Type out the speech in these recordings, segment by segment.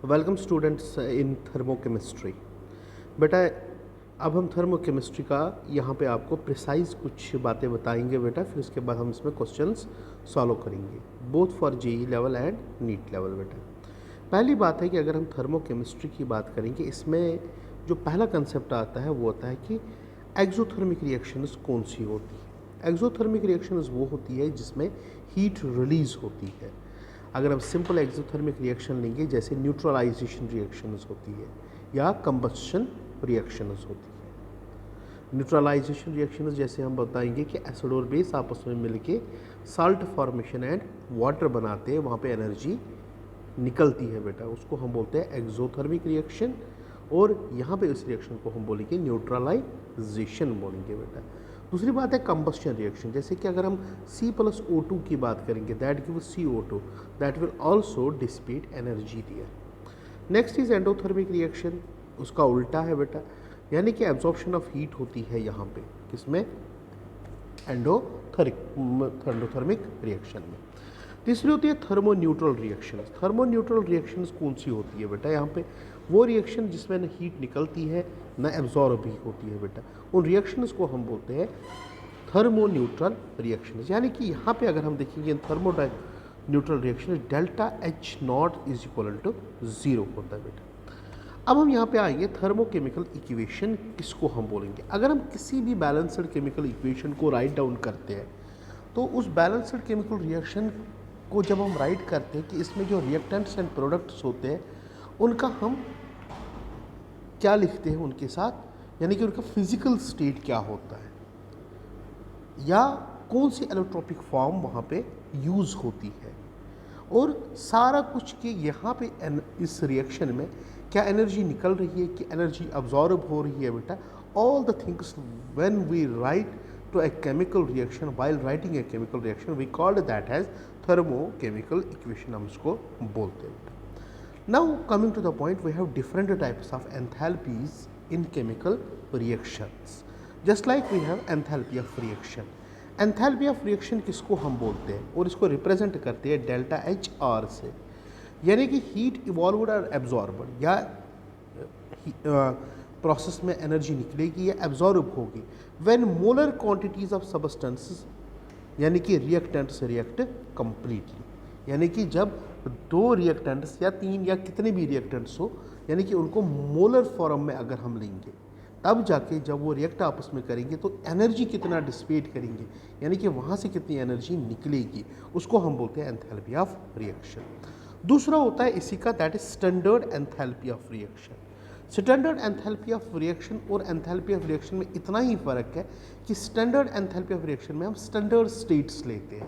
Welcome students in thermochemistry. बेटा अब हम थर्मोकेमिस्ट्री का यहाँ पे आपको प्रिसाइज कुछ बातें बताएंगे बेटा, फिर उसके बाद हम इसमें क्वेश्चंस सॉल्व करेंगे both for JEE level and NEET level. बेटा पहली बात है कि अगर हम थर्मोकेमिस्ट्री की बात करेंगे, इसमें जो पहला कंसेप्ट आता है वो होता है कि एक्सोथर्मिक रिएक्शंस कौन सी होती है। एक्सोथर्मिक रिएक्शंस वो होती है जिसमें हीट रिलीज होती है। अगर हम सिंपल एक्सोथर्मिक रिएक्शन लेंगे जैसे न्यूट्रलाइजेशन रिएक्शंस होती है या कंबस्शन रिएक्शंस होती है। न्यूट्रलाइजेशन रिएक्शंस जैसे हम बताएंगे कि एसिड और बेस आपस में मिलके साल्ट फॉर्मेशन एंड वाटर बनाते हैं, वहाँ पे एनर्जी निकलती है बेटा, उसको हम बोलते हैं एक्सोथर्मिक रिएक्शन। और यहाँ पे इस रिएक्शन को हम बोलेंगे न्यूट्रलाइजेशन बोलेंगे बेटा। दूसरी बात है कंबस्शन रिएक्शन, जैसे कि अगर हम C+O2 की बात करेंगे that gives CO2 that will also dissipate energy there. Next is endothermic reaction, उसका उल्टा है बेटा, यानी कि एब्जॉर्प्शन ऑफ हीट होती है यहाँ पे किसमें, एंडोथर्मिक रिएक्शन में। तीसरी होती है thermo neutral reactions. Thermo neutral reactions कौन सी होती है बेटा, यहाँ पे वो रिएक्शन जिसमें न हीट निकलती है न एब्जॉर्ब भी होती है बेटा, उन रिएक्शंस को हम बोलते हैं थर्मो न्यूट्रल रिएक्शंस। यानी कि यहाँ पे अगर हम देखेंगे thermo neutral reaction delta H not is equal to 0 होता है बेटा। अब हम यहाँ पे आएंगे थर्मोकेमिकल इक्वेशन किसको हम बोलेंगे। अगर हम किसी भी बैलेंस्ड केमिकल इक्वेशन को राइट डाउन करते हैं तो उस बैलेंस्ड केमिकल रिएक्शन को जब हम राइट करते हैं कि इसमें जो रिएक्टेंट्स एंड प्रोडक्ट्स होते हैं उनका हम क्या लिखते हैं उनके साथ, यानी कि उनका फिजिकल स्टेट क्या होता है या कौन सी एलोट्रोपिक फॉर्म वहाँ पे यूज़ होती है, और सारा कुछ कि यहाँ पे इस रिएक्शन में क्या एनर्जी निकल रही है, कि एनर्जी अब्जॉर्ब हो रही है बेटा। All the things when we write to a chemical reaction, while writing a chemical reaction we called that as thermochemical equation, हम इसको बोलते हैं। Now coming to the point, we have different types of enthalpies in chemical reactions, just like we have enthalpy of reaction। enthalpy of reaction किसको हम बोलते हैं और इसको रिप्रेजेंट करते हैं डेल्टा H R से, यानी कि हीट इवॉल्व्ड और एब्जॉर्बड या प्रोसेस में एनर्जी निकलेगी या एब्जॉर्ब होगी when molar quantities of substances, यानी कि रिएक्टेंट्स रिएक्ट कंप्लीटली, यानी कि जब दो रिएक्टेंट्स या तीन या कितने भी रिएक्टेंट्स हो, यानी कि उनको मोलर फॉर्म में अगर हम लेंगे तब जाके जब वो रिएक्ट आपस में करेंगे तो एनर्जी कितना डिसिपेट करेंगे, यानी कि वहाँ से कितनी एनर्जी निकलेगी, उसको हम बोलते हैं एंथैल्पी ऑफ रिएक्शन। दूसरा होता है इसी का that is standard enthalpy of reaction. Standard enthalpy of reaction और एंथैल्पी ऑफ रिएक्शन में इतना ही फ़र्क है कि स्टैंडर्ड एंथैल्पी ऑफ रिएक्शन में हम स्टैंडर्ड स्टेट्स लेते हैं,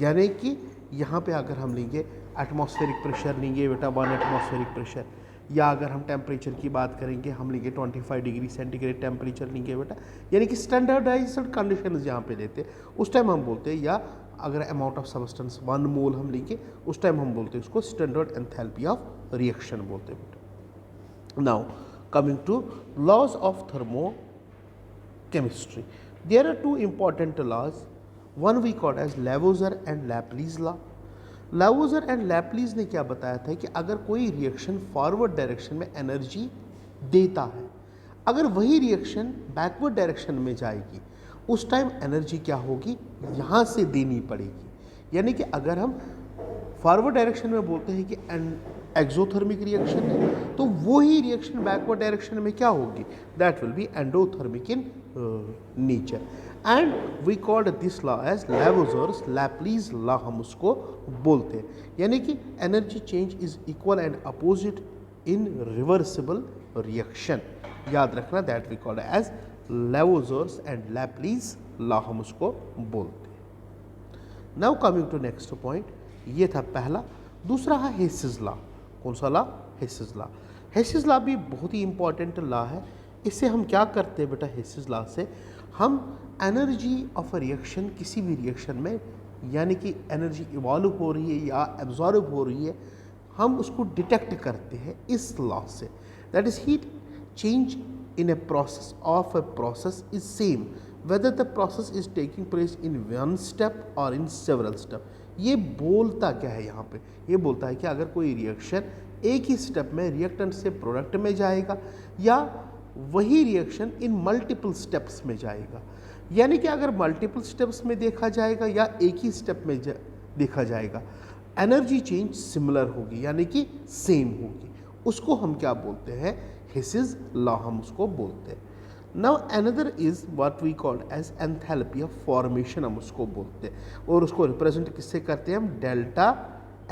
यानी कि यहाँ पे अगर हम लेंगे एटमॉस्फेरिक प्रेशर लेंगे बेटा 1 एटमॉस्फेरिक प्रेशर, या अगर हम टेम्परेचर की बात करेंगे हम लेंगे 25 डिग्री सेंटीग्रेड टेम्परेचर लेंगे बेटा, यानी कि स्टैंडर्डाइज्ड कंडीशन जहाँ पे लेते हैं उस टाइम हम बोलते हैं, या अगर अमाउंट ऑफ सब्सटेंस 1 मोल हम लेंगे उस टाइम हम बोलते हैं उसको स्टैंडर्ड एंथैल्पी ऑफ रिएक्शन बोलते हैं बेटा। Now coming to laws of thermochemistry, there are two important laws, one we call as Lavoisier and Laplace law। Lavoisier and Laplace ने क्या बताया था कि अगर कोई रिएक्शन फॉरवर्ड डायरेक्शन में एनर्जी देता है, अगर वही रिएक्शन बैकवर्ड डायरेक्शन में जाएगी उस टाइम एनर्जी क्या होगी, यहाँ से देनी पड़ेगी। यानी कि अगर हम फॉरवर्ड डायरेक्शन में बोलते हैं कि एक्सोथर्मिक रिएक्शन है तो वही रिएक्शन बैकवर्ड डायरेक्शन में क्या होगी, that will be endothermic in nature, and we called this law as Lavoisier's Laplace's law हम उसको बोलते हैं। यानी कि energy change is equal and opposite in reversible reaction, याद रखना that we called as Lavoisier's and Laplace's law हम उसको बोलते हैं। Now coming to next point, ये था पहला। दूसरा है हेसिस लॉ। कौन सा law, Hess's law. Hess's law भी बहुत ही इंपॉर्टेंट लॉ है। इससे हम क्या करते हैं बेटा, हेसिस लॉ से हम एनर्जी ऑफ अ रिएक्शन किसी भी रिएक्शन में, यानी कि एनर्जी इवॉल्व हो रही है या एब्जॉर्ब हो रही है, हम उसको डिटेक्ट करते हैं इस लॉ से। That is heat change in a process of a process is same whether the process is taking place in one step और इन सेवरल स्टेप। ये बोलता क्या है यहाँ पे, ये बोलता है कि अगर कोई रिएक्शन एक ही स्टेप में रिएक्टेंट से प्रोडक्ट में जाएगा या वही रिएक्शन इन मल्टीपल स्टेप्स में जाएगा। यानी कि अगर मल्टीपल स्टेप्स में देखा जाएगा या एक ही स्टेप में देखा जाएगा, एनर्जी चेंज सिमिलर होगी यानी कि सेम होगी। उसको हम क्या बोलते हैं? हिसिस लॉ हम उसको बोलते हैं। Now another is what we called as enthalpy of formation, हम उसको बोलते हैं और उसको रिप्रेजेंट किससे करते हैं हम? डेल्टा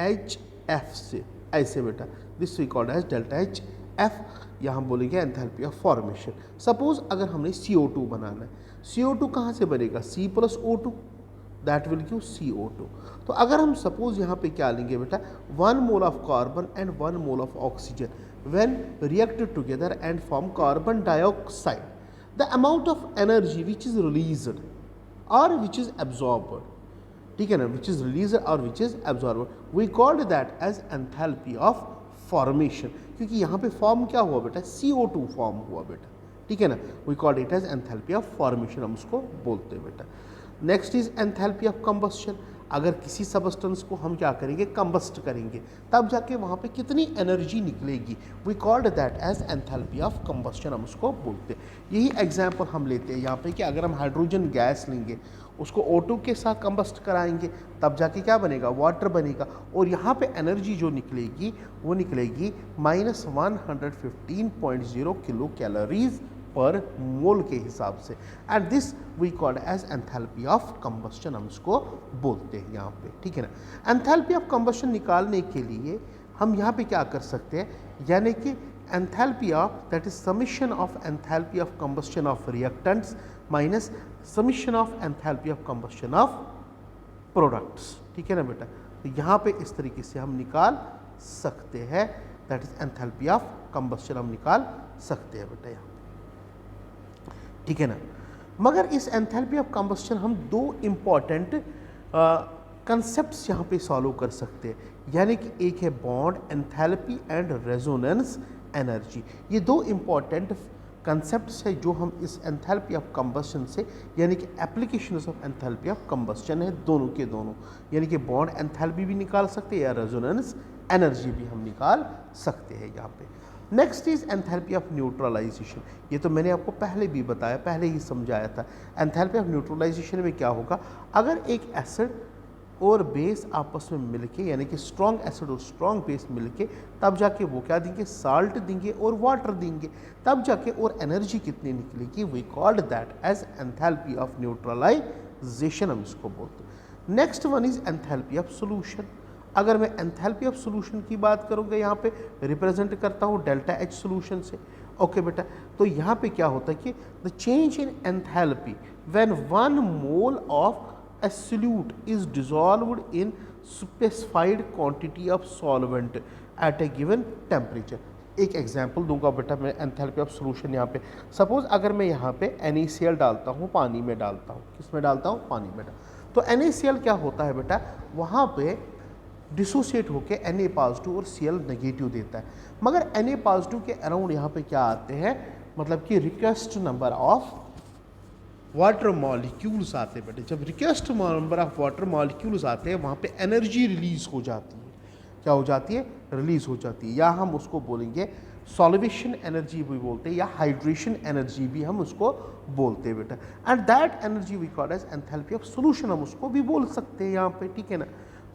एच एफ से। ऐसे बेटा, this we called as delta H F, यहाँ बोलेंगे एंथैल्पी ऑफ फॉर्मेशन। सपोज अगर हमने CO2 बनाना है, CO2 कहाँ से बनेगा? C plus O2, that will give CO2। तो अगर हम सपोज यहाँ पे क्या लेंगे बेटा, 1 mole of carbon and 1 mole of oxygen when reacted together and form carbon dioxide, the amount of energy which is released or which is absorbed, ठीक है ना, which is released or which is absorbed, we called that as enthalpy of formation, क्योंकि यहाँ पे form क्या हुआ बेटा? CO2 form हुआ बेटा, ठीक है ना। we called it as enthalpy of formation, हम उसको बोलते हैं बेटा। Next is enthalpy of combustion. अगर किसी सबस्टेंस को हम क्या करेंगे? कंबस्ट करेंगे, तब जाके वहाँ पे कितनी एनर्जी निकलेगी? We called that as enthalpy of combustion, हम उसको बोलते हैं। यही एग्जांपल हम लेते हैं यहाँ पे कि अगर हम हाइड्रोजन गैस लेंगे, उसको O2 के साथ कंबस्ट कराएंगे, तब जाके क्या बनेगा? वाटर बनेगा। और यहाँ पे एनर्जी जो निकलेगी वो निकलेगी -115.0 किलो कैलोरीज पर मोल के हिसाब से, and this we called as enthalpy of combustion, हम इसको बोलते हैं यहाँ पे, ठीक है ना। एंथैल्पी ऑफ कंबस्शन निकालने के लिए हम यहाँ पे क्या कर सकते हैं? यानी कि enthalpy of, that is summation of enthalpy of combustion of reactants minus summation of enthalpy of combustion of products, ठीक है ना बेटा। तो यहाँ पे इस तरीके से हम निकाल सकते हैं, that is enthalpy of combustion हम निकाल सकते हैं बेटा यहाँ, ठीक है ना। मगर इस एंथैल्पी ऑफ कंबस्शन हम दो इम्पॉर्टेंट कंसेप्ट्स यहाँ पे सॉल्व कर सकते हैं, यानी कि एक है bond enthalpy and resonance energy. ये दो इम्पॉर्टेंट कंसेप्ट्स है जो हम इस एंथैल्पी ऑफ कंबस्शन से, यानी कि applications of enthalpy of combustion है दोनों के दोनों, यानी कि बॉन्ड एंथैल्पी भी निकाल सकते हैं या रेजोनेंस एनर्जी भी हम निकाल सकते हैं यहाँ पे। Next is enthalpy of neutralisation. ये तो मैंने आपको पहले भी बताया, पहले ही समझाया था। एंथैल्पी ऑफ न्यूट्रलाइजेशन में क्या होगा? अगर एक एसिड और बेस आपस में मिलके, यानी कि स्ट्रॉन्ग एसिड और स्ट्रॉन्ग बेस मिलके, तब जाके वो क्या देंगे? साल्ट देंगे और वाटर देंगे, तब जाके और एनर्जी कितनी निकलेगी? We called that as enthalpy of neutralisation, हम इसको बोलते हैं। Next one is enthalpy of solution. अगर मैं एंथैल्पी ऑफ सोल्यूशन की बात करूँगा, यहाँ पे रिप्रेजेंट करता हूँ डेल्टा एच सोल्यूशन से, ओके बेटा। तो यहाँ पे क्या होता है कि the change in enthalpy when 1 mole of a solute is dissolved in specified quantity of solvent at a given temperature। एक एग्जांपल दूंगा बेटा मैं एंथैल्पी ऑफ सॉल्यूशन यहाँ पे। सपोज अगर मैं यहाँ पे NaCl डालता हूँ, पानी में डालता हूँ, किस में डालता हूँ? पानी में तो NaCl क्या होता है बेटा? वहाँ पे डिसोसिएट होके Na पॉजिटिव और Cl नेगेटिव देता है, मगर Na पॉजिटिव के अराउंड यहाँ पे क्या आते हैं? मतलब कि request number of water molecules आते हैं बेटे। जब request number of water molecules आते हैं, वहाँ पे एनर्जी रिलीज हो जाती है। क्या हो जाती है? रिलीज हो जाती है, या हम उसको बोलेंगे सॉल्वेशन एनर्जी भी बोलते हैं, या हाइड्रेशन एनर्जी भी हम उसको बोलते हैं बेटा। And that energy we called as enthalpy of solution, हम उसको भी बोल सकते हैं यहाँ पे, ठीक है ना।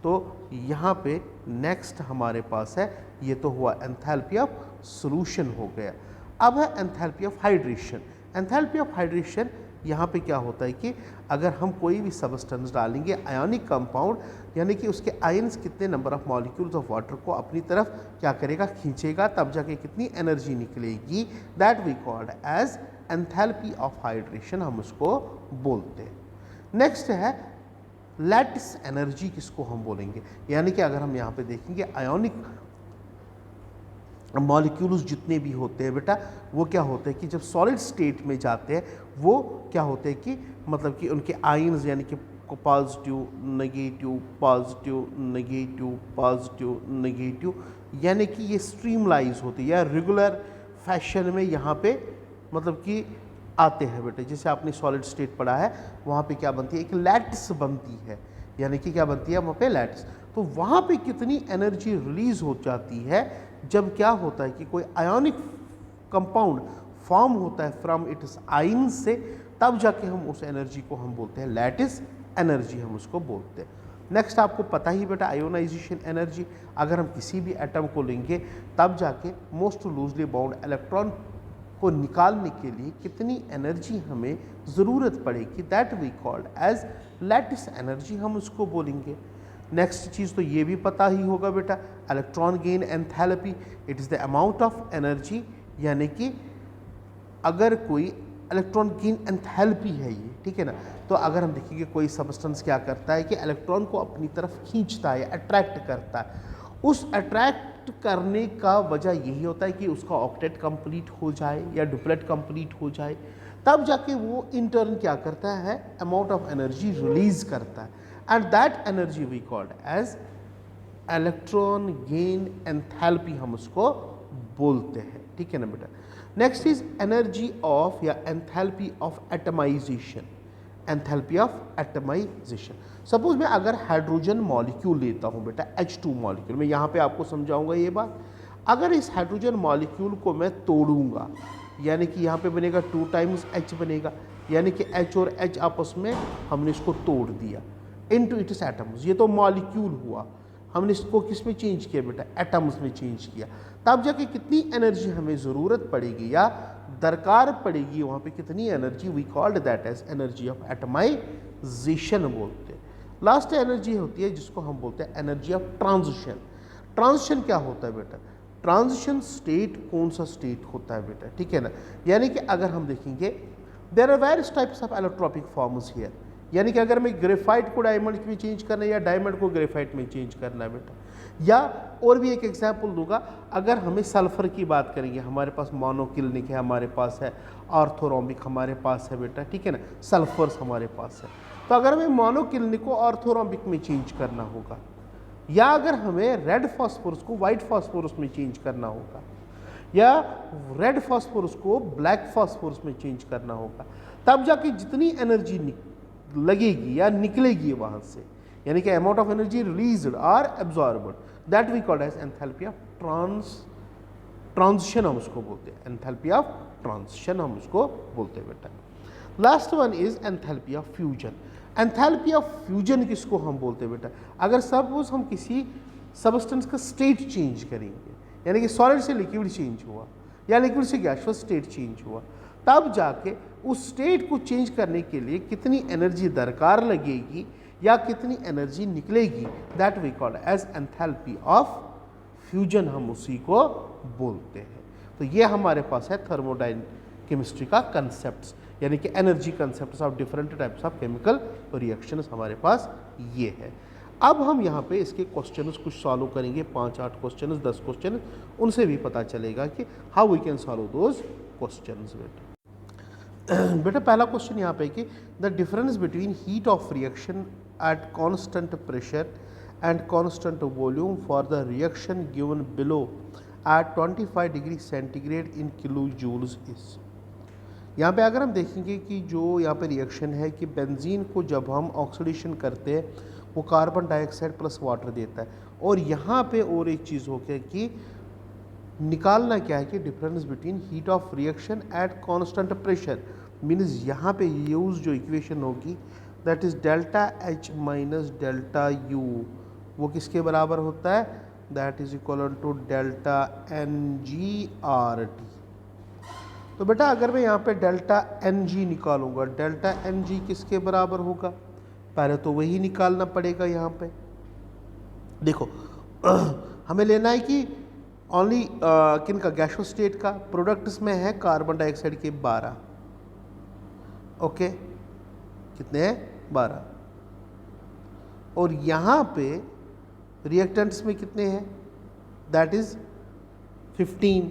तो यहाँ पे नेक्स्ट हमारे पास है, ये तो हुआ एंथैल्पी ऑफ सॉल्यूशन हो गया। अब है enthalpy of hydration. Enthalpy of hydration यहाँ पे क्या होता है कि अगर हम कोई भी सबस्टेंस डालेंगे, आयोनिक कंपाउंड, यानी कि उसके आयंस कितने number of molecules of water को अपनी तरफ क्या करेगा? खींचेगा, तब जाके कितनी एनर्जी निकलेगी? That we called as enthalpy of hydration, हम उसको बोलते हैं। नेक्स्ट है लैटिस एनर्जी, किसको हम बोलेंगे? यानी कि अगर हम यहाँ पे देखेंगे आयोनिक मॉलिक्यूल्स जितने भी होते हैं बेटा, वो क्या होते हैं कि जब सॉलिड स्टेट में जाते हैं, वो क्या होते हैं कि मतलब कि उनके आयंस, यानी कि positive negative positive negative positive negative, यानी कि ये स्ट्रीमलाइज होते हैं या रेगुलर फैशन में यहाँ पे मतलब कि आते हैं बेटे। जैसे आपने सॉलिड स्टेट पढ़ा है, वहाँ पे क्या बनती है? एक लैटिस बनती है, यानी कि क्या बनती है वहाँ पे? लैटिस। तो वहाँ पे कितनी एनर्जी रिलीज हो जाती है? जब क्या होता है कि कोई आयोनिक कंपाउंड फॉर्म होता है फ्रॉम इट्स आयन से, तब जाके हम उस एनर्जी को हम बोलते हैं लैटिस एनर्जी, हम उसको बोलते हैं। नेक्स्ट आपको पता ही बेटा आयोनाइजेशन एनर्जी, अगर हम किसी भी एटम को लेंगे तब जाके मोस्ट लूजली बाउंड इलेक्ट्रॉन को निकालने के लिए कितनी एनर्जी हमें ज़रूरत पड़ेगी, that we called as lattice energy, हम उसको बोलेंगे। नेक्स्ट चीज़ तो ये भी पता ही होगा बेटा electron gain enthalpy, it is the amount of energy, यानी कि अगर कोई इलेक्ट्रॉन गेन एंथैल्पी है ये, ठीक है ना। तो अगर हम देखेंगे कोई सबस्टेंस क्या करता है कि इलेक्ट्रॉन को अपनी तरफ खींचता है या अट्रैक्ट करता है, उस अट्रैक्ट करने का वजह यही होता है कि उसका ऑक्टेट कंप्लीट हो जाए या डुप्लेट कंप्लीट हो जाए, तब जाके वो इन टर्न क्या करता है, अमाउंट ऑफ एनर्जी रिलीज करता है, and that energy we called as electron gain enthalpy, हम उसको बोलते हैं, ठीक है ना बेटा। नेक्स्ट इज एनर्जी ऑफ या enthalpy of atomisation, enthalpy of atomisation. Suppose मैं अगर हाइड्रोजन मॉलिक्यूल लेता हूँ बेटा H2 मॉलिक्यूल, मैं यहाँ पे आपको समझाऊंगा ये बात। अगर इस हाइड्रोजन मॉलिक्यूल को मैं तोड़ूंगा, यानी कि यहाँ पे बनेगा 2 टाइम्स H बनेगा, यानी कि H और H आपस में हमने इसको तोड़ दिया इनटू इट्स एटम्स, ये तो मॉलिक्यूल हुआ। हमने इसको किस में चेंज किया बेटा, एटम्स में चेंज किया, तब जाके कितनी एनर्जी हमें ज़रूरत पड़ेगी या दरकार पड़ेगी, वहाँ पे कितनी energy, we called that as energy of atomisation बोलते हैं। लास्ट एनर्जी होती है जिसको हम बोलते हैं एनर्जी ऑफ ट्रांजिशन। ट्रांजिशन क्या होता है बेटा, ट्रांजिशन स्टेट कौन सा स्टेट होता है बेटा, ठीक है ना। यानी कि अगर हम देखेंगे there are various types of allotropic forms here, यानी कि अगर मैं ग्रेफाइट को डायमंड में चेंज करना है या डायमंड को ग्रेफाइट में चेंज करना है बेटा, या और भी एक एग्जांपल दूंगा, अगर हमें सल्फर की बात करेंगे, हमारे पास मोनोक्लिनिक है, हमारे पास है ऑर्थोरोम्बिक, हमारे पास है बेटा, ठीक है ना, सल्फर्स हमारे पास है। तो अगर हमें मोनोक्लिनिक को ऑर्थोरोम्बिक में चेंज करना होगा, या अगर हमें रेड फॉस्फोरस को वाइट फॉस्फोरस में चेंज करना होगा, या रेड फॉस्फोरस को ब्लैक फॉस्फोरस में चेंज करना होगा, तब जाके जितनी एनर्जी लगेगी या निकलेगी वहाँ से, यानी कि अमाउंट ऑफ एनर्जी रिलीज्ड और absorbed, that we called as enthalpy of transition, हम उसको बोलते हैं एंथैल्पी ऑफ ट्रांजिशन, हम उसको बोलते हैं बेटा। Last one is enthalpy of fusion. Enthalpy of fusion किसको हम बोलते हैं बेटा, अगर सपोज हम किसी सबस्टेंस का स्टेट चेंज करेंगे, यानी कि सॉलिड से लिक्विड चेंज हुआ या लिक्विड से गैसियस स्टेट चेंज हुआ, तब जाके उस स्टेट को चेंज करने के लिए कितनी एनर्जी दरकार लगेगी या कितनी एनर्जी निकलेगी, that we called as enthalpy of fusion, हम उसी को बोलते हैं। तो ये हमारे पास है थर्मोडायनेमिक्स का कंसेप्ट, यानी कि energy concept of different types of chemical reactions हमारे पास ये है। अब हम यहाँ पे इसके क्वेश्चंस कुछ सॉल्व करेंगे, 5-8 क्वेश्चन, 10 क्वेश्चन, उनसे भी पता चलेगा कि how we can solve those questions बेटा। बेटा पहला क्वेश्चन यहाँ पे कि the difference between heat of reaction at constant pressure and constant volume for the reaction given below at 25 degree centigrade in kilojoules is. यहाँ पे अगर हम देखेंगे कि जो यहाँ पे रिएक्शन है कि बेंजीन को जब हम ऑक्सीडेशन करते हैं वो कार्बन डाइऑक्साइड प्लस वाटर देता है, और यहाँ पे और एक चीज़ हो गया कि निकालना क्या है कि difference between heat of reaction at constant pressure, means यहाँ पे यूज जो इक्वेशन होगी that is delta H minus delta U, वो किसके बराबर होता है, that is equal to delta N G R T. तो बेटा अगर मैं यहाँ पे डेल्टा एन जी निकालूंगा, डेल्टा एन जी किसके बराबर होगा, पहले तो वही निकालना पड़ेगा। यहाँ पे देखो हमें लेना है कि ओनली किन का, गैसियस स्टेट का, प्रोडक्ट्स में है कार्बन डाइऑक्साइड के 12, ओके कितने हैं 12, और यहाँ पे रिएक्टेंट्स में कितने हैं, दैट इज 15,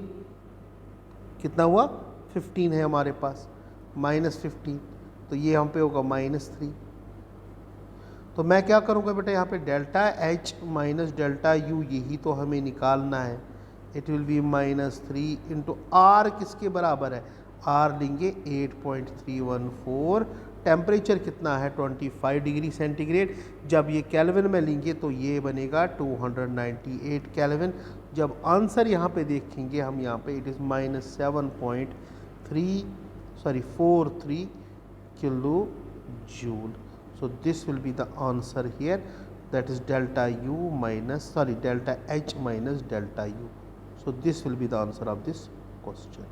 कितना हुआ 15 है हमारे पास, -15, तो ये हम पे होगा -3। तो मैं क्या करूँगा बेटा, यहाँ पे delta H minus delta U यही तो हमें निकालना है, it will be -3 into R किसके बराबर है, आर लेंगे 8.314, टेम्परेचर कितना है 25 डिग्री सेंटीग्रेड, जब ये केल्विन में लेंगे तो ये बनेगा 298 केल्विन, जब आंसर यहाँ पे देखेंगे हम, यहाँ पे it is -7.43 kilo joule. So this will be the answer here, that is delta H minus delta U. So this will be the answer of this question.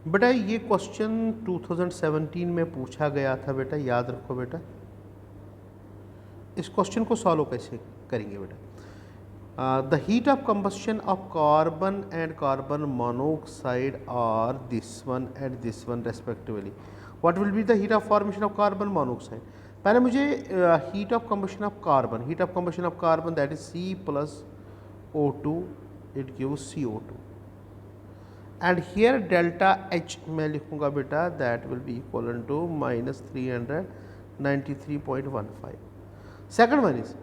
बेटा ये क्वेश्चन 2017 में पूछा गया था बेटा, याद रखो बेटा. इस क्वेश्चन को सॉल्व कैसे करेंगे बेटा? The heat of combustion of carbon and carbon monoxide are this one and this one respectively. What will be the heat of formation of carbon monoxide? पहले मुझे heat of combustion of carbon that is C plus O2, it gives CO2. And here delta H मैं लिखूंगा बेटा, that will be equal to -393.15. Second one is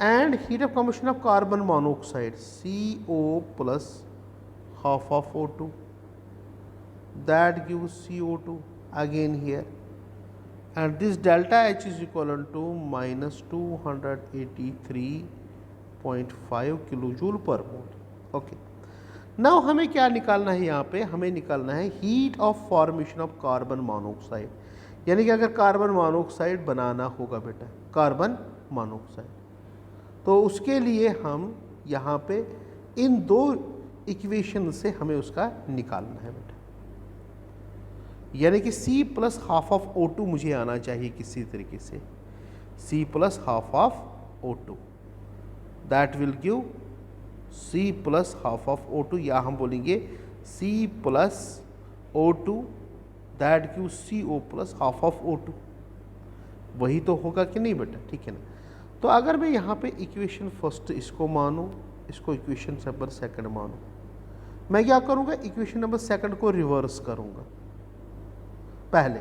and heat of combustion of carbon monoxide CO plus half of O2, that gives CO2 again here, and this delta H is equal to -283.5 kilojoule per mole. Okay, now हमें क्या निकालना है? यहाँ पे हमें निकालना है heat of formation of carbon monoxide. यानी कि अगर कार्बन मोनोऑक्साइड बनाना होगा बेटा, कार्बन मोनोऑक्साइड, तो उसके लिए हम यहाँ पे इन दो इक्वेशन से हमें उसका निकालना है बेटा. यानी कि C plus half of O2 मुझे आना चाहिए किसी तरीके से. C plus half of O2, that will give C plus half of O2, या हम बोलेंगे C plus O2 that give CO plus half of O2. वही तो होगा कि नहीं बेटा? ठीक है ना. तो अगर मैं यहाँ पे इक्वेशन फर्स्ट इसको मानूँ, इसको इक्वेशन नंबर सेकंड मानूँ, मैं क्या करूँगा? इक्वेशन नंबर सेकंड को रिवर्स करूँगा पहले.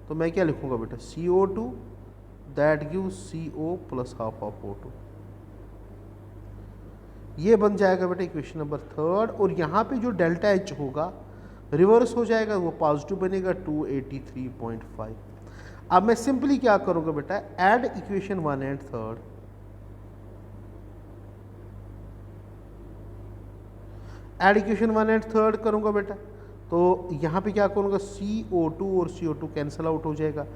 तो मैं क्या लिखूँगा बेटा? CO2 that give CO plus half of O2. ये बन जाएगा बेटा इक्वेशन नंबर थर्ड. और यहाँ पे जो डेल्टा H होगा रिवर्स हो जाएगा, वो पॉजिटिव बनेगा 283.5. अब मैं सिंपली क्या करूंगा बेटा? Add equation 1 and third. Add equation 1 and third करूंगा बेटा, तो यहाँ पे क्या करूंगा? CO2 और CO2 कैंसिल आउट हो जाएगा.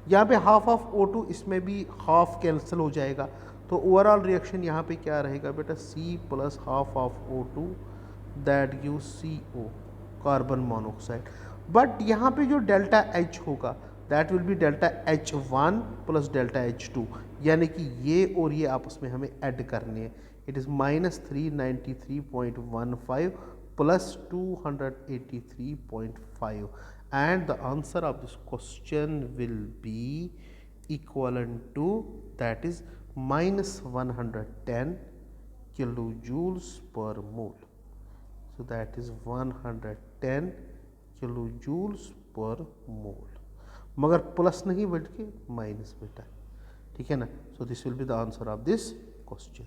यहाँ पे हाफ ऑफ O2, इसमें भी हाफ कैंसिल हो जाएगा. तो ओवरऑल रिएक्शन यहाँ पे क्या रहेगा बेटा? C plus half of O2 that give CO carbon monoxide. But यहाँ पे जो डेल्टा H होगा that will B delta H1 plus delta H2. यानी कि ये और ये आपस में हमें ऐड करने हैं. It is -393.15 plus 283.5, and the answer of this question will be equal to, that is -110 kilojoules per mole. So that is 110 kilojoules per mole. मगर प्लस नहीं बल्कि माइनस बेटा. ठीक है ना. So this will be the answer of this question.